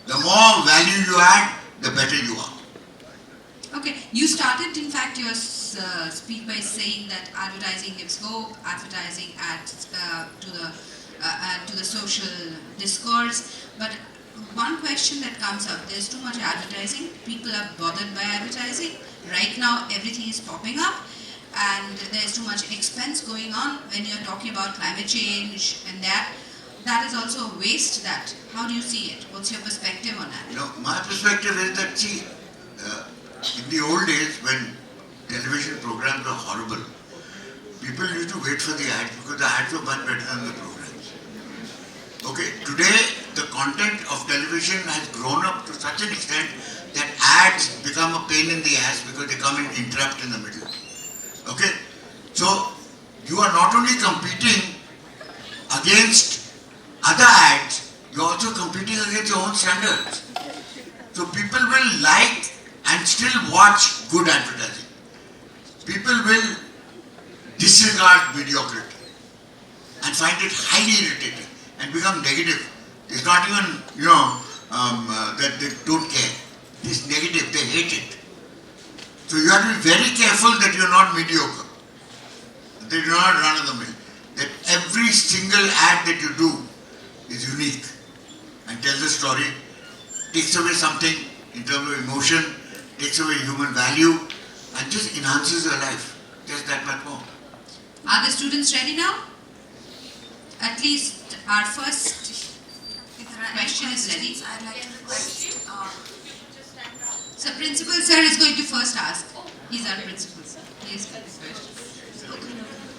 The more value you add, the better you are. Okay, you started in fact your speak by saying that advertising gives hope, advertising adds to the social discourse, but one question that comes up, there's too much advertising, people are bothered by advertising, right now everything is popping up and there's too much expense going on when you're talking about climate change and that. that is also a waste. That, how do you see it? What's your perspective on that? You know, my perspective is that, see, in the old days when television programs were horrible, people used to wait for the ads because the ads were much better than the programs. Okay, today the content of television has grown up to such an extent that ads become a pain in the ass because they come and interrupt in the middle. Okay, so you are not only competing against other ads, you are also competing against your own standards. So people will like and still watch good advertising. People will disregard mediocrity and find it highly irritating and become negative. It's not even, that they don't care. It's negative, they hate it. So you have to be very careful that you're not mediocre, that you're not run of the mill, that every single ad that you do is unique and tells a story, takes away something in terms of emotion, takes away human value, and just enhances your life. Just that much more. Are the students ready now? At least our first If there are any question is ready. questions, I'd like to request. So principal sir is going to first ask. He's our principal sir. He is first.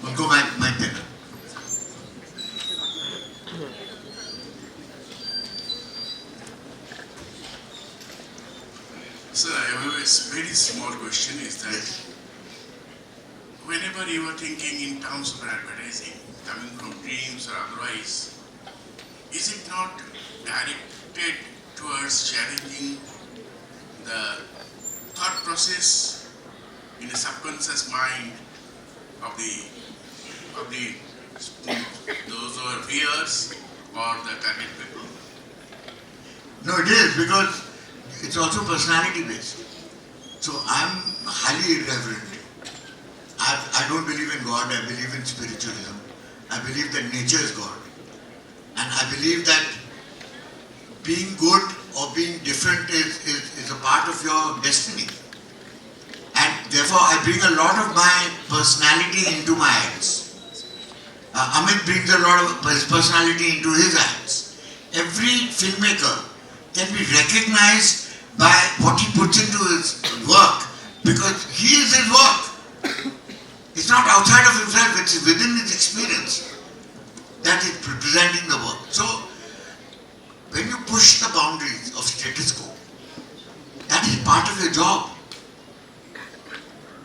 We'll go back my dinner. Sir, I have a very small question is that whenever you are thinking in terms of advertising, coming from dreams or otherwise, is it not directed towards challenging the thought process in the subconscious mind of those who are viewers or the target people? No, it is because it's also personality based. So I'm highly irreverent. I don't believe in God, I believe in spiritualism. I believe that nature is God. And I believe that being good or being different is a part of your destiny. And therefore I bring a lot of my personality into my ads. Amit brings a lot of his personality into his ads. Every filmmaker can be recognized by what he puts into his work because he is his work. It's not outside of himself, it's within his experience that is presenting the work. So, when you push the boundaries of status quo, that is part of your job.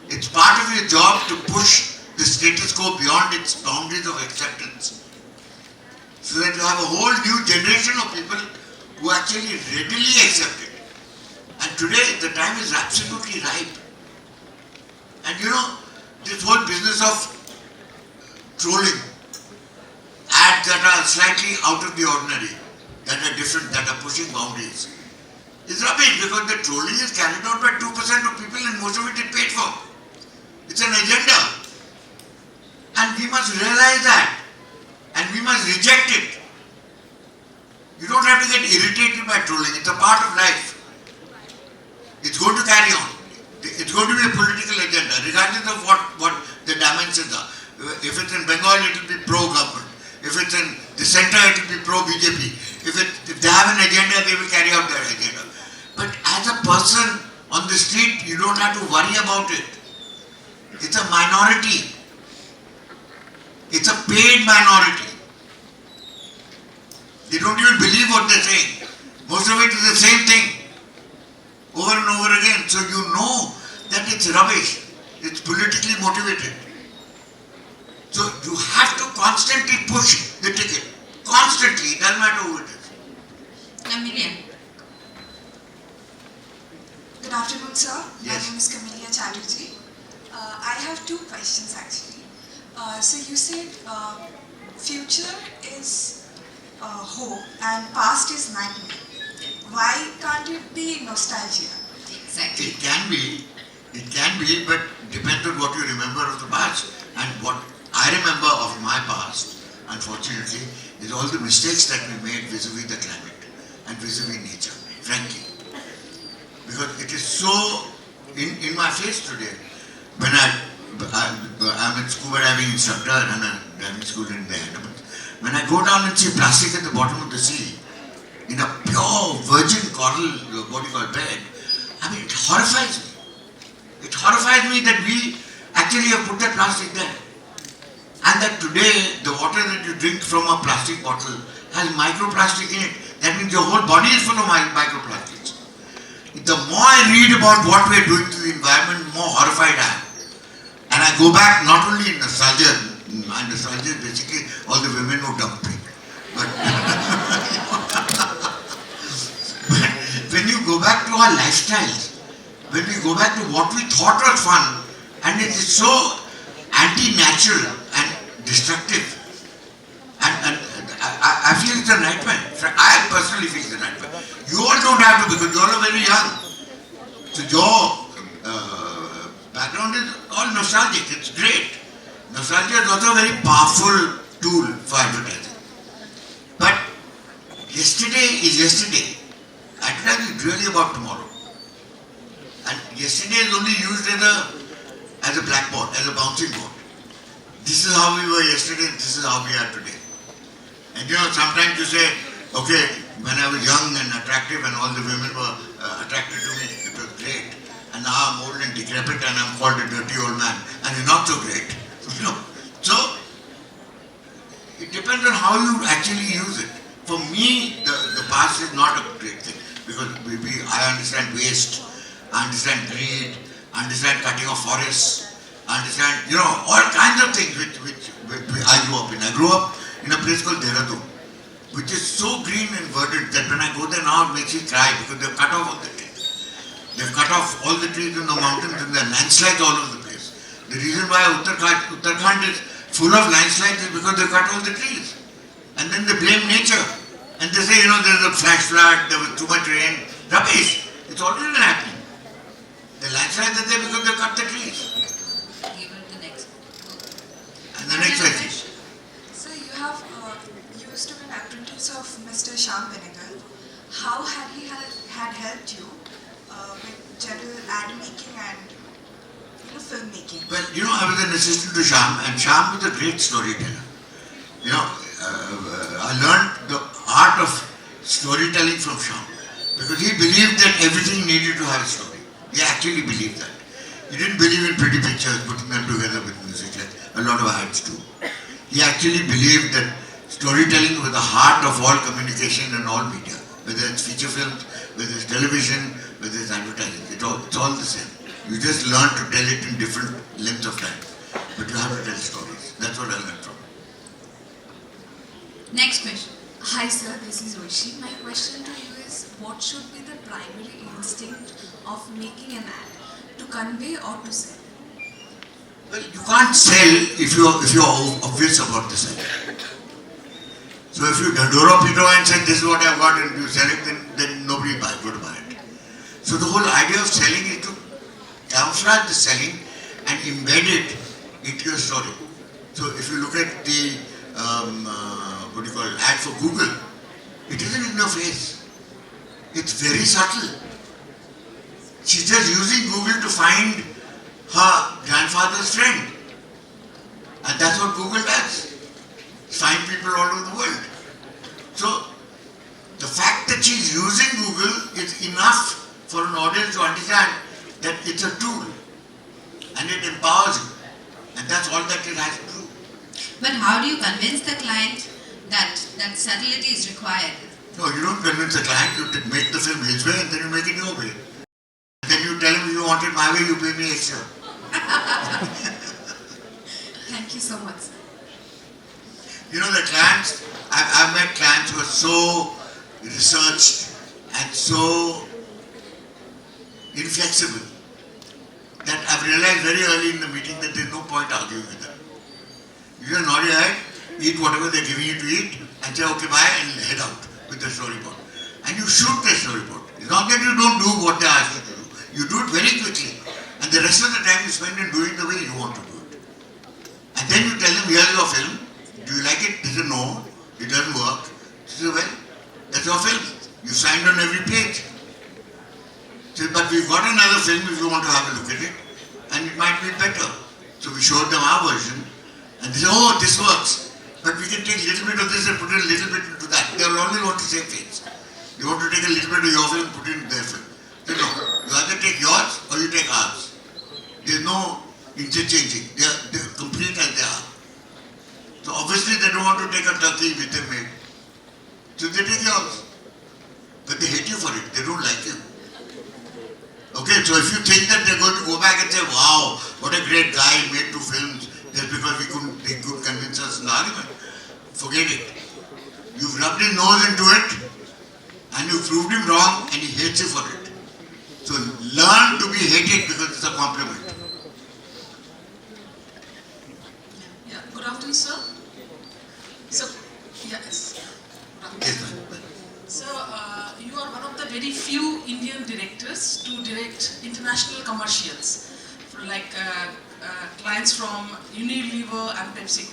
It's part of your job to push the status quo beyond its boundaries of acceptance. So that you have a whole new generation of people who actually readily accept it. And today, the time is absolutely ripe. And this whole business of trolling, ads that are slightly out of the ordinary, that are different, that are pushing boundaries, is rubbish because the trolling is carried out by 2% of people and most of it is paid for. It's an agenda. And we must realize that. And we must reject it. You don't have to get irritated by trolling. It's a part of life. It's going to carry on. It's going to be a political agenda, regardless of what the dimensions are. If it's in Bengal, it will be pro-government. If it's in the center, it will be pro-BJP. If they have an agenda, they will carry out their agenda. But as a person on the street, you don't have to worry about it. It's a minority. It's a paid minority. They don't even believe what they're saying. Most of it is the same thing over and over again. So you know that it's rubbish. It's politically motivated. So you have to constantly push the ticket. Constantly. It doesn't matter who it is. Camellia. Good afternoon, sir. Yes. My name is Camellia Chatterjee. I have two questions actually. So you said future is hope and past is nightmare. Why can't it be nostalgia? Exactly. It can be, but depends on what you remember of the past. And what I remember of my past, unfortunately, is all the mistakes that we made vis-a-vis the climate and vis-a-vis nature, frankly. Because it is so in my face today. When I'm a scuba diving instructor and a diving school in the Andaman. When I go down and see plastic at the bottom of the sea, in a pure virgin coral, what you call bed, I mean, it horrifies me. It horrifies me that we actually have put that plastic there. And that today, the water that you drink from a plastic bottle has microplastic in it. That means your whole body is full of microplastics. The more I read about what we are doing to the environment, more horrified I am. And I go back not only in nostalgia, and nostalgia is basically all the women who dump me. But when you go back to our lifestyles, when we go back to what we thought was fun, and it is so anti-natural and destructive, and I feel it's a nightmare. I personally feel it's a nightmare. You all don't have to because you all are very young. So your background is all nostalgic. It's great. Nostalgia is also a very powerful tool for advertising. But yesterday is yesterday. Advertising is really about tomorrow. And yesterday is only used as a blackboard, as a bouncing board. This is how we were yesterday, this is how we are today. And you know, sometimes you say, okay, when I was young and attractive and all the women were attracted to me, it was great. And now I'm old and decrepit and I'm called a dirty old man. And it's not so great. You know? So, it depends on how you actually use it. For me, the past is not a great thing. Because I understand waste, I understand greed, I understand cutting of forests, I understand, you know, all kinds of things which I grew up in. I grew up in a place called Dehradun, which is so green and verdant that when I go there now it makes me cry because they've cut off all the trees. They've cut off all the trees in the mountains and there are landslides all over the place. The reason why Uttarakhand is full of landslides is because they cut all the trees. And then they blame nature. And they say, you know, there's a flash flood, there was too much rain. Rubbish. It's already happening. The landslides are there because they cut the trees. Give it the next. And the next question. So you used to be an apprentice of Mr. Shyam Benegal. How had he had helped you with general ad making and filmmaking? Well, you know, I was an assistant to Shyam, and Shyam was a great storyteller. You know, I learned the art of storytelling from Shyam because he believed that everything needed to have a story. He actually believed that. He didn't believe in pretty pictures, putting them together with music like a lot of ads do. He actually believed that storytelling was the heart of all communication and all media, whether it's feature films, whether it's television, whether it's advertising. It's all the same. You just learn to tell it in different lengths of time, but you have to tell stories. That's what I learned from. Next question. Hi sir, this is Rishi. My question to you is, what should be the primary instinct of making an ad? To convey or to sell? Well, you can't sell if you're obvious about the sell. So if you door up and say this is what I've got and you sell it, then nobody would buy it. So the whole idea of selling is to camouflage the selling and embed it into your story. So if you look at the ad for Google, it isn't in your face. It's very subtle. She's just using Google to find her grandfather's friend. And that's what Google does. Find people all over the world. So the fact that she's using Google is enough for an audience to understand that it's a tool and it empowers you. And that's all that it has to do. But how do you convince the client that subtlety is required? No, you don't convince the client. You make the film his way and then you make it your way. Then you tell him, if you want it my way, you pay me extra. Thank you so much, sir. You know, the clients, I've met clients who are so researched and so inflexible that I've realized very early in the meeting that there's no point arguing with them. You just nod your head, eat whatever they're giving you to eat, and say, okay, bye, and head out with the storyboard. And you shoot the storyboard. It's not that you don't do what they ask you to do. You do it very quickly. And the rest of the time you spend in doing the way you want to do it. And then you tell them, here's your film. Do you like it? They say, no, it doesn't work. They say, well, that's your film. You signed on every page. Say, but we've got another film if you want to have a look at it. And it might be better. So we showed them our version. And they say, oh, this works. But we can take a little bit of this and put a little bit into that. They will only want the same things. They want to take a little bit of your film and put it in their film. They know. You either take yours or you take ours. There's no interchanging. They're complete as they are. So obviously they don't want to take a turkey with them made. So they take yours. But they hate you for it. They don't like you. Okay, so if you think that they're going to go back and say, wow, what a great guy, he made 2 films, just because they could convince us in the argument. Forget it. You've rubbed his nose into it and you proved him wrong and he hates you for it. So learn to be hated because it's a compliment. Yeah, good afternoon, sir. So, yes. Yes, ma'am. So, you are one of the very few Indian directors to direct international commercials, for like clients from Unilever and Pepsi.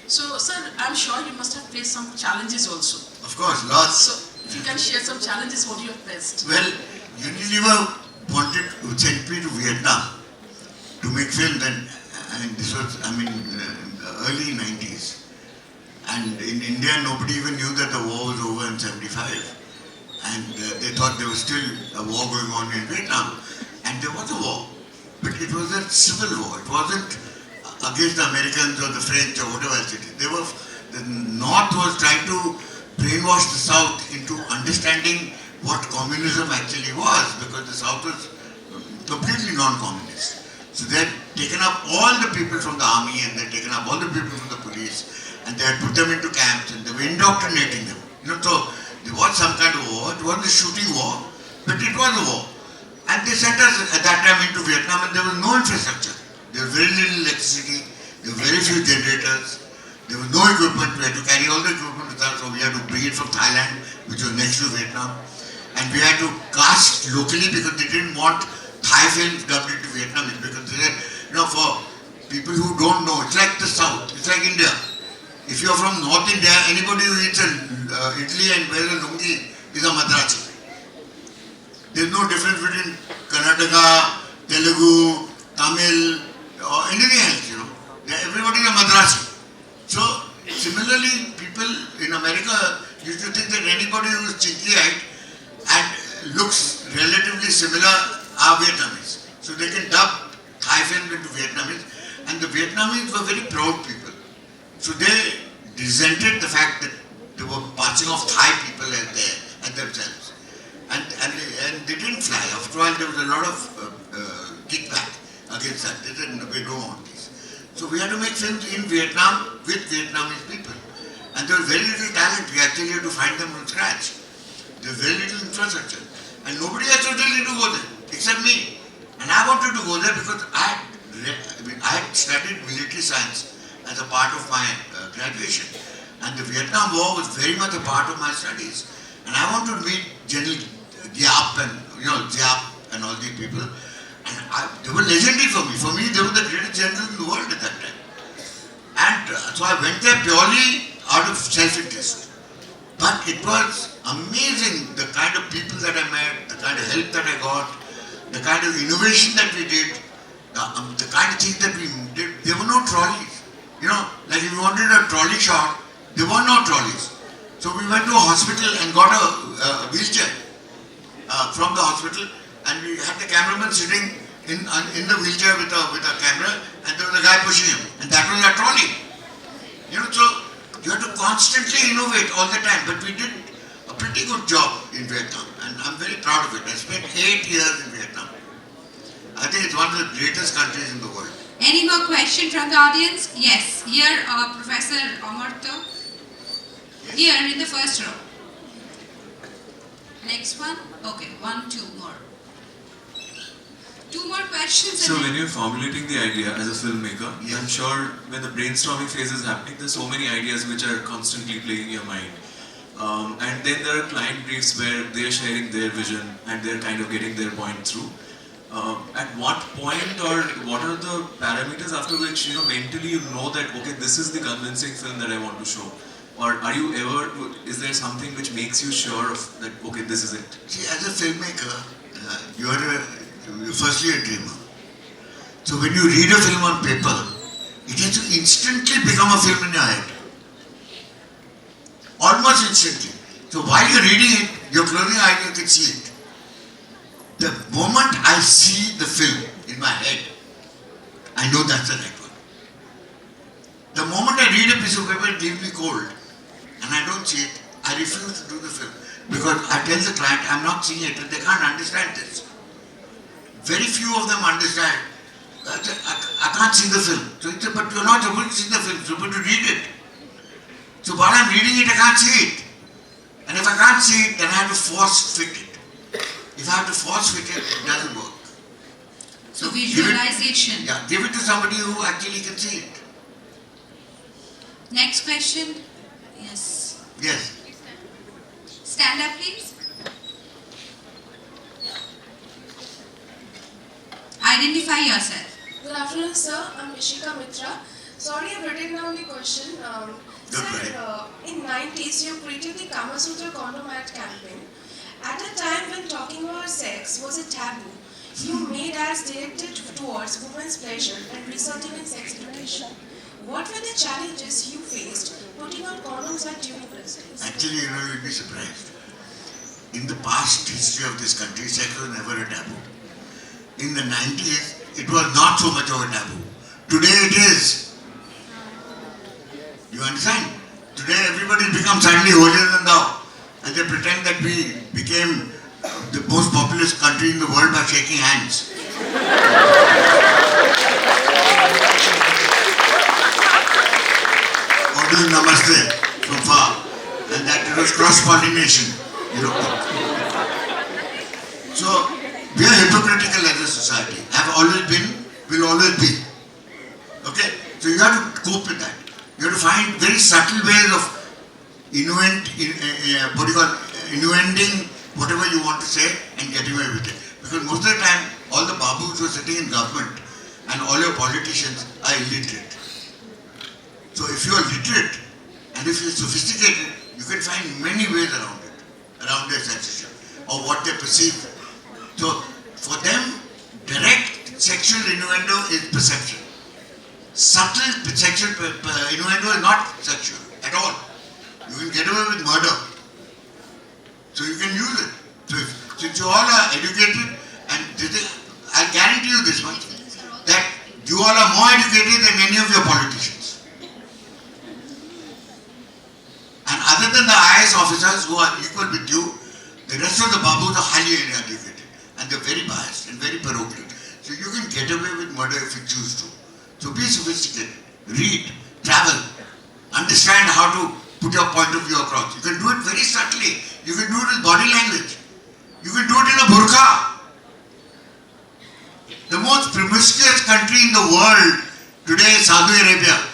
So, sir, I'm sure you must have faced some challenges also. Of course, lots. So, if you can share some challenges, what you have faced? Well, Unilever sent me to Vietnam to make films, and this was, early 90s. And in India, nobody even knew that the war was over in 75. And they thought there was still a war going on in Vietnam. And there was a war. But it was a civil war. It wasn't against the Americans or the French or whatever else it is. The North was trying to brainwash the South into understanding what communism actually was, because the South was completely non-communist. So they had taken up all the people from the army and they had taken up all the people from the police and they had put them into camps and they were indoctrinating them. So there was some kind of war. It wasn't a shooting war, but it was a war. And they sent us at that time into Vietnam and there was no infrastructure. There was very little electricity, there were very few generators, there was no equipment. We had to carry all the equipment with us, so we had to bring it from Thailand, which was next to Vietnam. And we had to cast locally because they didn't want Thai films dubbed into Vietnamese, because they said, for people who don't know, it's like the South, it's like India. If you're from North India, anybody who eats in Italy and wears a lungi is a Madrasi. There's no difference between Karnataka, Telugu, Tamil, or anything else, Everybody is a Madrasi. So, similarly, people in America used to think that anybody who is chinky-eyed and looks relatively similar are Vietnamese. So they can dub Thai film into Vietnamese, and the Vietnamese were very proud people. So they resented the fact that they were passing off Thai people at themselves. And they didn't fly. After all, there was a lot of kickback against that. They said, no, we don't want this. So we had to make films in Vietnam with Vietnamese people. And there was very little talent. We actually had to find them from scratch. There was very little infrastructure. And nobody else was willing to go there, except me. And I wanted to go there because I had studied military science as a part of my graduation. And the Vietnam War was very much a part of my studies. And I wanted to meet General Giap and, Giap and all these people. And they were legendary for me. For me, they were the greatest generals in the world at that time. And so I went there purely out of self-interest. But it was amazing the kind of people that I met, the kind of help that I got, the kind of innovation that we did, the kind of things that we did. There were no trolleys. Like if you wanted a trolley shot, there were no trolleys. So we went to a hospital and got a wheelchair from the hospital, and we had the cameraman sitting in the wheelchair with a camera, and there was a guy pushing him, and that was a trolley. So you have to constantly innovate all the time, but we did a pretty good job in Vietnam, and I'm very proud of it. I spent 8 years in Vietnam. I think it's one of the greatest countries in the world. Any more question from the audience? Yes, here Professor Amartya. Here in the first row. Next one? Okay, 1, 2 more. 2 more questions. So when you're formulating the idea as a filmmaker, I'm sure when the brainstorming phase is happening, there's so many ideas which are constantly playing in your mind. And then there are client briefs where they're sharing their vision and they're kind of getting their point through. At what point or what are the parameters after which mentally you know that okay, this is the convincing film that I want to show? Or are you ever, is there something which makes you sure of that, okay, this is it? See, as a filmmaker, you're firstly a dreamer. So when you read a film on paper, It has to instantly become a film in your head. Almost instantly. So while you're reading it, you're closing your eyes, you can see it. The moment I see the film in my head, I know that's the right one. The moment I read a piece of paper, it leaves me cold. And I don't see it, I refuse to do the film. Because I tell the client, I'm not seeing it, and they can't understand this. Very few of them understand. I can't see the film. So it's but you're not supposed to see the film, you're supposed to read it. So while I'm reading it, I can't see it. And if I can't see it, then I have to force fit it. If I have to force fit it, it doesn't work. So visualization. Give it to somebody who actually can see it. Next question. Yes. Yes. Stand up, please. Identify yourself. Good afternoon, sir. I'm Ishika Mitra. Sorry, I've written down the question. Sir, in 90s, you created the Kama Sutra condom ad campaign. At a time when talking about sex was a taboo, you made ads directed towards women's pleasure and resulting in sex education. What were the challenges you faced putting on condoms at universities? Actually, you'll be surprised. In the past history of this country, sex was never a taboo. In the 90s, it was not so much of a taboo. Today it is. You understand? Today everybody becomes suddenly holier than thou. And they pretend that we became the most populous country in the world by shaking hands. Or doing namaste from far. And that it was cross-pollination. So, we are hypocritical as a society. Have always been, will always be. Okay? So you have to cope with that. You have to find very subtle ways of innuending whatever you want to say and getting away with it. Because most of the time, all the babus who are sitting in government and all your politicians are illiterate. So if you are literate and if you are sophisticated, you can find many ways around it, around their censorship or what they perceive. So for them, direct sexual innuendo is perception. Subtle sexual innuendo is not sexual at all. You can get away with murder. So you can use it. So since you all are educated, and I guarantee you this much, that you all are more educated than any of your politicians. And other than the IAS officers who are equal with you, the rest of the babus are highly educated. And they're very biased and very parochial. So you can get away with murder if you choose to. So be sophisticated, read, travel, understand how to put your point of view across. You can do it very subtly. You can do it with body language. You can do it in a burqa. The most promiscuous country in the world today is Saudi Arabia.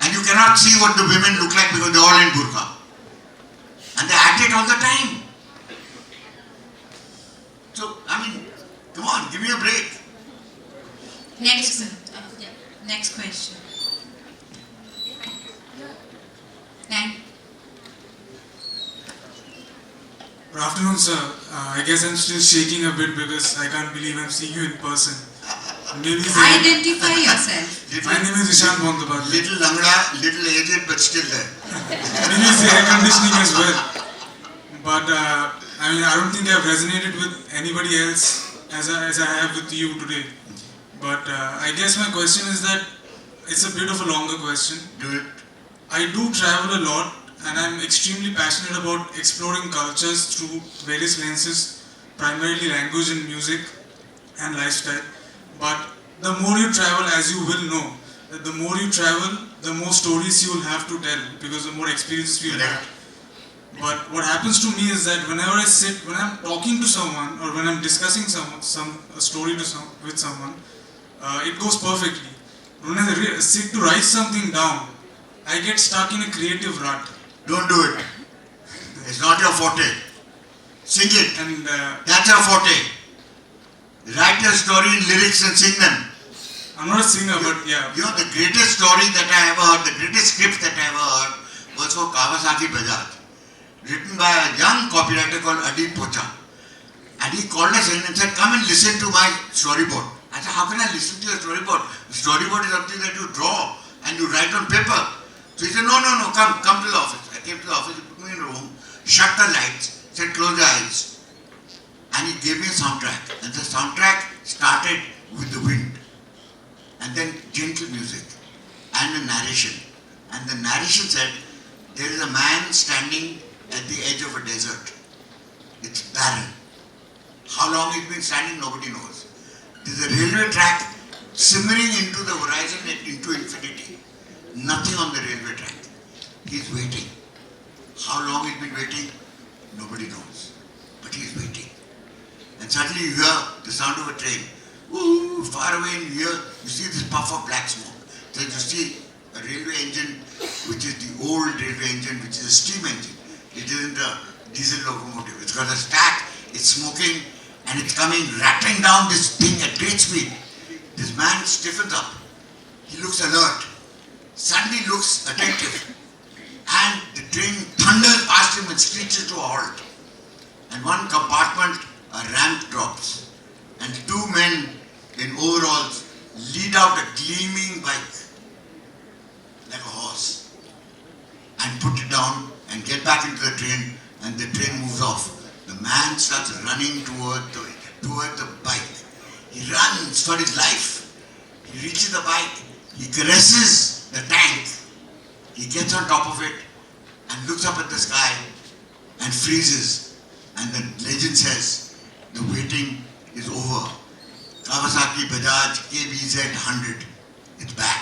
And you cannot see what the women look like because they're all in burqa. And they act it all the time. So, come on, give me a break. Next question. Nine. Good afternoon, sir. I guess I'm still shaking a bit because I can't believe I'm seeing you in person. Identify yourself. My name is Ishan Bondabad. Little langda, little aged, but still there. Maybe it's the air conditioning as well. But I don't think I've resonated with anybody else as I have with you today. But I guess my question is that it's a bit of a longer question. Do it. I do travel a lot and I'm extremely passionate about exploring cultures through various lenses, primarily language and music and lifestyle. But the more you travel, as you will know, that the more you travel, the more stories you will have to tell because the more experiences you will have. But what happens to me is that whenever I sit, when I'm talking to someone or when I'm discussing a story with someone, it goes perfectly. When I sit to write something down, I get stuck in a creative rut. Don't do it. It's not your forte. Sing it. And that's your forte. Write a story in lyrics and sing them. I'm not a singer, but yeah. You know, the greatest story that I ever heard, the greatest script that I ever heard was for Kawasaki Bajaj, written by a young copywriter called Adi Pocha. And he called us in and said, come and listen to my storyboard. I said, how can I listen to your storyboard? Storyboard is something that you draw and you write on paper. So he said, no, come to the office. I came to the office, he put me in a room, shut the lights, said close your eyes. And he gave me a soundtrack. And the soundtrack started with the wind. And then gentle music. And a narration. And the narration said, there is a man standing at the edge of a desert. It's barren. How long he's been standing, nobody knows. There's a railway track simmering into the horizon and into infinity. Nothing on the railway track. He's waiting. How long he's been waiting, nobody knows. But he's waiting. And suddenly you hear the sound of a train. Ooh, far away and you see this puff of black smoke. So you see a railway engine, which is the old railway engine, which is a steam engine. It isn't a diesel locomotive. It's got a stack, it's smoking, and it's coming rattling down this thing at great speed. This man stiffens up. He looks alert. Suddenly looks attentive. And the train thunders past him and screeches to a halt. And one compartment, a ramp drops. And two men in overalls lead out a gleaming bike, like a horse, and put it down and get back into the train, and the train moves off. The man starts running toward the bike. He runs for his life. He reaches the bike. He caresses the tank. He gets on top of it and looks up at the sky and freezes. And the legend says, the waiting is over. Kawasaki Bajaj KBZ 100. It's back.